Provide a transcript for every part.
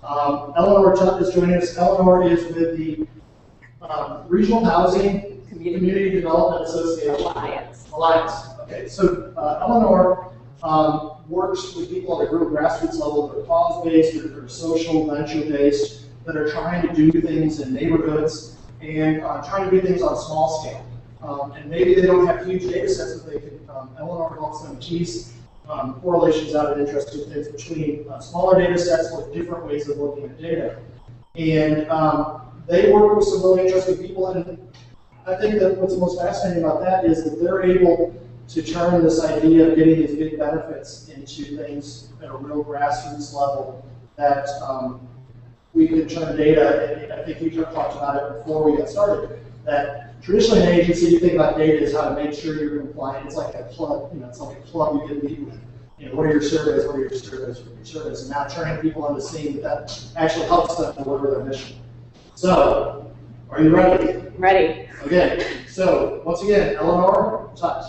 Eleanor Tutt is joining us. Eleanor is with the Regional Housing Community Development Association Alliance. Okay, so Eleanor works with people at a real grassroots level that are cause-based, that are social, venture-based, that are trying to do things in neighborhoods and trying to do things on a small scale. And maybe they don't have huge data sets, but they can, Eleanor helps them tease correlations out of interesting things between smaller data sets with different ways of looking at data. And they work with some really interesting people, and I think that what's most fascinating about that is that they're able to turn this idea of getting these big benefits into things at a real grassroots level that we can turn data, and I think you talked about it before we got started, that traditionally in an agency you think about data as how to make sure you're compliant. It's like a club, it's like a club you can meet with. What are your surveys, what are your surveys, what are your surveys, and now turning people on to seeing that actually helps them deliver their mission. So, are you ready? Ready. Okay, so once again, Eleanor Tutt.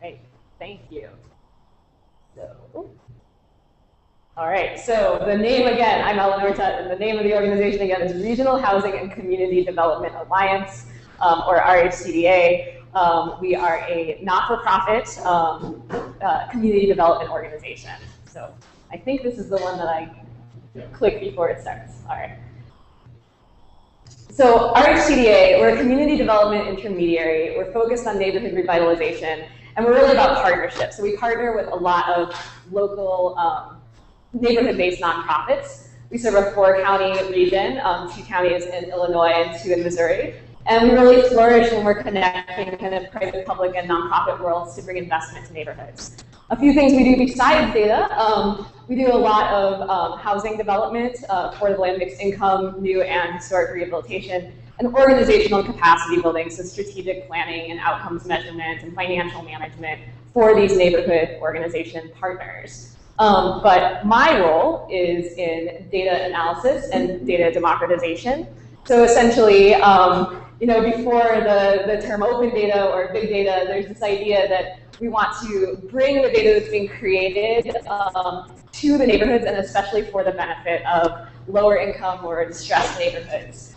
Great, thank you. All right, so the name again, I'm Eleanor Tutt, and the name of the organization again is Regional Housing and Community Development Alliance, or RHCDA. We are a not-for-profit community development organization. So I think this is the one that I click before it starts. All right. So RHCDA, we're a community development intermediary. We're focused on neighborhood revitalization, and we're really about partnerships. So we partner with a lot of local neighborhood-based nonprofits. We serve a 4-county region, 2 counties in Illinois and 2 in Missouri. And we really flourish when we're connecting kind of private, public, and nonprofit worlds to bring investment to neighborhoods. A few things we do besides data, we do a lot of housing development, affordable and mixed income, new and historic rehabilitation, and organizational capacity building, so strategic planning and outcomes measurement and financial management for these neighborhood organization partners. But my role is in data analysis and data democratization. So essentially, before the term open data or big data, there's this idea that we want to bring the data that's being created to the neighborhoods, and especially for the benefit of lower income or distressed neighborhoods.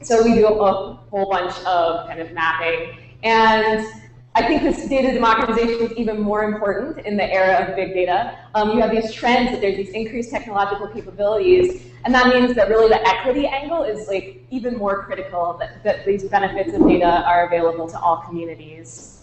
So we do a whole bunch of kind of mapping, and I think this data democratization is even more important in the era of big data. You have these trends that there's these increased technological capabilities, and that means that really the equity angle is like even more critical, that these benefits of data are available to all communities.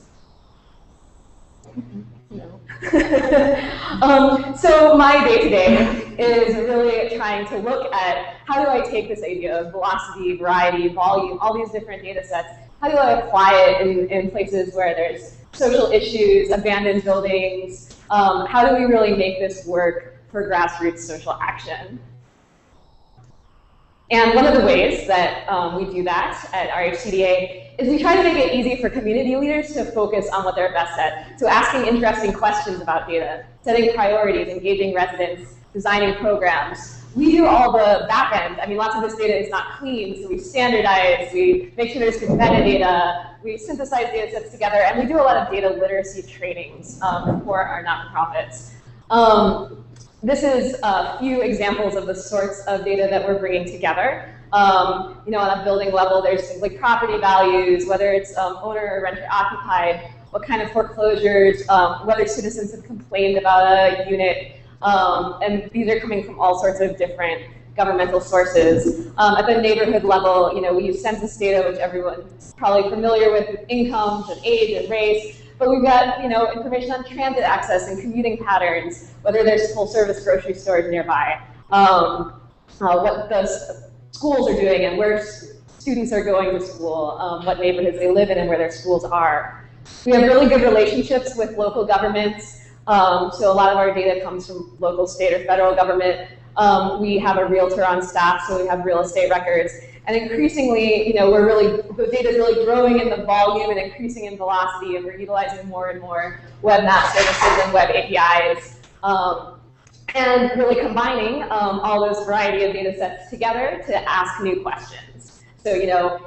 So my day-to-day is really trying to look at how do I take this idea of velocity, variety, volume, all these different data sets, how do I apply it in places where there's social issues, abandoned buildings? How do we really make this work for grassroots social action? And one of the ways that we do that at RHCDA is we try to make it easy for community leaders to focus on what they're best at. So asking interesting questions about data, setting priorities, engaging residents, designing programs. We do all the back end. I mean, lots of this data is not clean, so we standardize, we make sure there's good metadata, we synthesize data sets together, and we do a lot of data literacy trainings for our not-for-profits. This is a few examples of the sorts of data that we're bringing together. On a building level, there's things like property values, whether it's owner or renter occupied, what kind of foreclosures, whether citizens have complained about a unit, and these are coming from all sorts of different governmental sources. At the neighborhood level, we use census data, which everyone's probably familiar with incomes and age and race. But we've got information on transit access and commuting patterns, whether there's full-service grocery stores nearby, what the schools are doing and where students are going to school, what neighborhoods they live in and where their schools are. We have really good relationships with local governments, so a lot of our data comes from local, state, or federal government. We have a realtor on staff, so we have real estate records. And increasingly, the data is really growing in the volume and increasing in velocity, and we're utilizing more and more web map services and web APIs. And really combining all those variety of data sets together to ask new questions. So,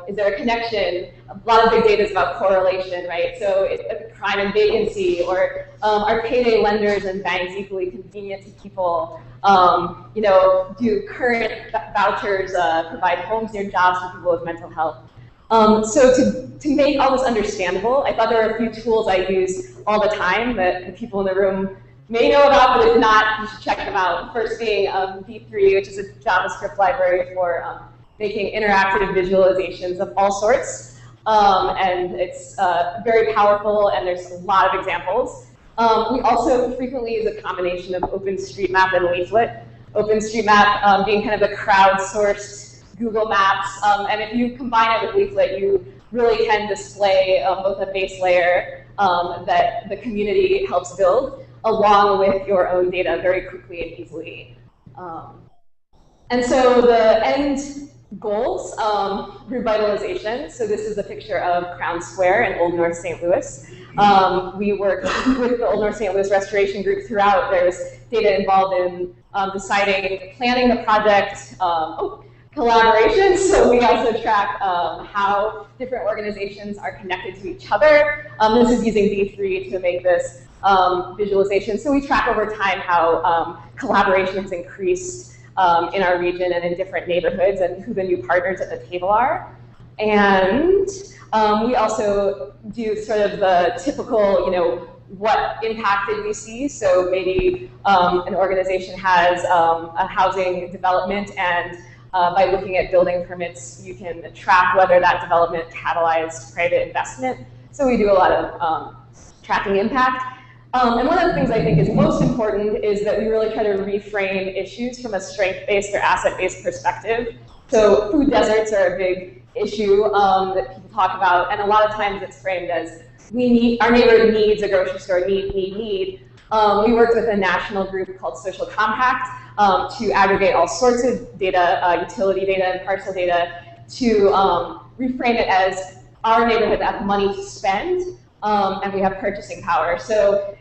is there a connection? A lot of big data is about correlation, right? So, crime and vacancy, or are payday lenders and banks equally convenient to people? Do current vouchers provide homes near jobs for people with mental health? So to make all this understandable, I thought there were a few tools I use all the time that the people in the room may know about, but if not, you should check them out. First being D3, which is a JavaScript library for making interactive visualizations of all sorts. And it's very powerful, and there's a lot of examples. We also frequently use a combination of OpenStreetMap and Leaflet. OpenStreetMap being kind of the crowdsourced Google Maps, and if you combine it with Leaflet, you really can display both a base layer that the community helps build, along with your own data very quickly and easily. And so the end goals, revitalization. So this is a picture of Crown Square in Old North St. Louis. We worked with the Old North St. Louis Restoration Group throughout. There's data involved in deciding, planning the project, collaboration. So we also track how different organizations are connected to each other. This is using D3 to make this visualization. So we track over time how collaboration has increased in our region and in different neighborhoods, and who the new partners at the table are. And we also do sort of the typical, what impact did we see? So maybe an organization has a housing development, and by looking at building permits, you can track whether that development catalyzed private investment. So we do a lot of tracking impact. And one of the things I think is most important is that we really try to reframe issues from a strength-based or asset-based perspective. So food deserts are a big issue that people talk about, and a lot of times it's framed as our neighbor needs a grocery store, need. We worked with a national group called Social Compact to aggregate all sorts of data, utility data and parcel data, to reframe it as our neighborhood has money to spend, and we have purchasing power. So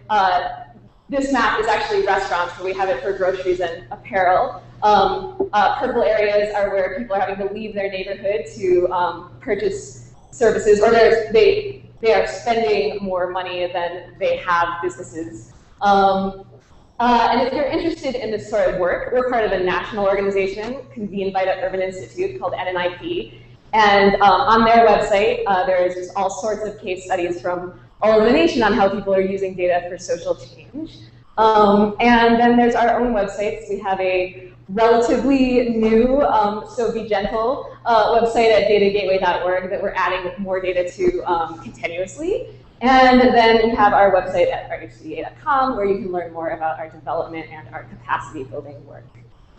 this map is actually restaurants, but we have it for groceries and apparel. Purple areas are where people are having to leave their neighborhood to purchase services, or they are spending more money than they have businesses. And if you're interested in this sort of work, we're part of a national organization convened by the Urban Institute called NNIP. And on their website, there's just all sorts of case studies from all over the nation on how people are using data for social change. And then there's our own websites. We have a relatively new, so be gentle, website at datagateway.org that we're adding more data to continuously. And then we have our website at rhcda.com, where you can learn more about our development and our capacity building work.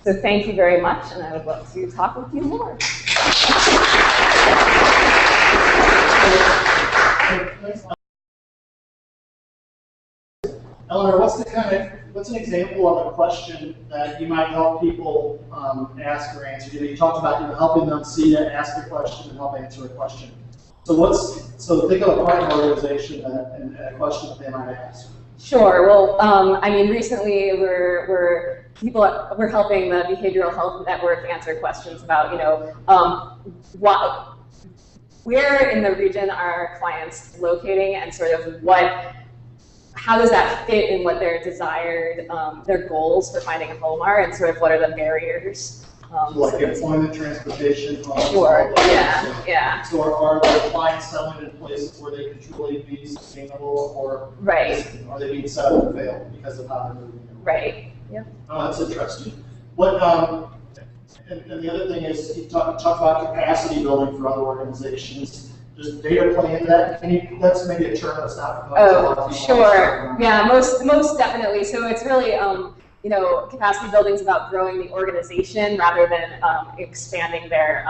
So thank you very much, and I would love to talk with you more. Eleanor, what's an example of a question that you might help people ask or answer? You talked about helping them see it, ask a question, and help answer a question. So think of a partner organization and a question that they might ask. Sure. Well, recently we're helping the Behavioral Health Network answer questions about, where in the region are our clients locating, and sort of how does that fit in what their desired, their goals for finding a home are, and sort of what are the barriers. Like employment, transportation, homes. Sure. Yeah. So are their clients selling in places where they can truly be sustainable, or are they being set up to fail because of how they're moving? Right. Yeah. Oh, that's interesting. And the other thing is, you talk about capacity building for other organizations. Does data play into that? That's maybe a term that's not familiar to a lot of people. Sure. Yeah, most definitely. So it's really, capacity building is about growing the organization rather than expanding their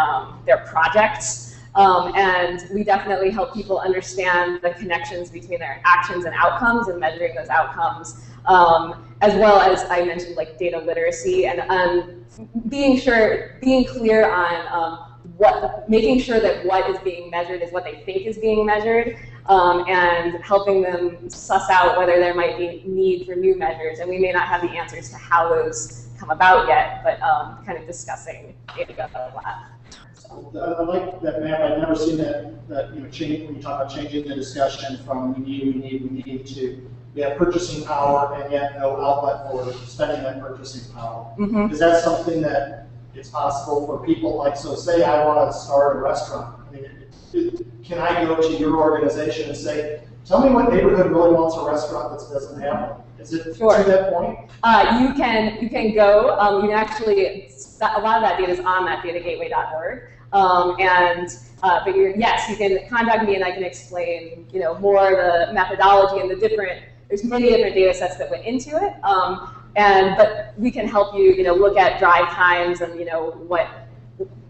projects. And we definitely help people understand the connections between their actions and outcomes, and measuring those outcomes, as well as I mentioned, like data literacy, and being clear on making sure that what is being measured is what they think is being measured, and helping them suss out whether there might be need for new measures. And we may not have the answers to how those come about yet, but kind of discussing data about that. I like that map. I've never seen that change when you talk about changing the discussion from we need to we have purchasing power and yet no outlet for spending that purchasing power. Is that something that it's possible for people like, so say I want to start a restaurant. I mean, can I go to your organization and say, tell me what neighborhood really wants a restaurant that doesn't have one? Is it to that point? You can go. You can actually, a lot of that data is on that datagateway.org. But yes, you can contact me and I can explain, more the methodology and the different. There's many different data sets that went into it. But we can help you, look at drive times and what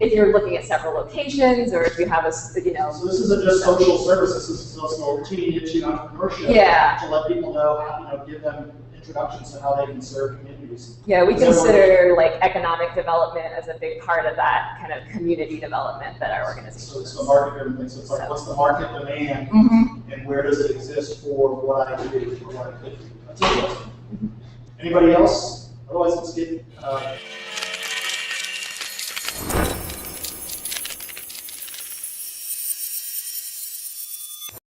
if you're looking at several locations or if you have a, So this isn't just social services. This is also teaching into entrepreneurship. Yeah. To let people know how, give them introductions to how they can serve communities. Yeah, we consider like economic development as a big part of that kind of community development that our organization. So it's the market-driven thing. So it's like, what's the market demand, and where does it exist for what I do, for what I could do? That's interesting. Anybody else? Otherwise, let's get.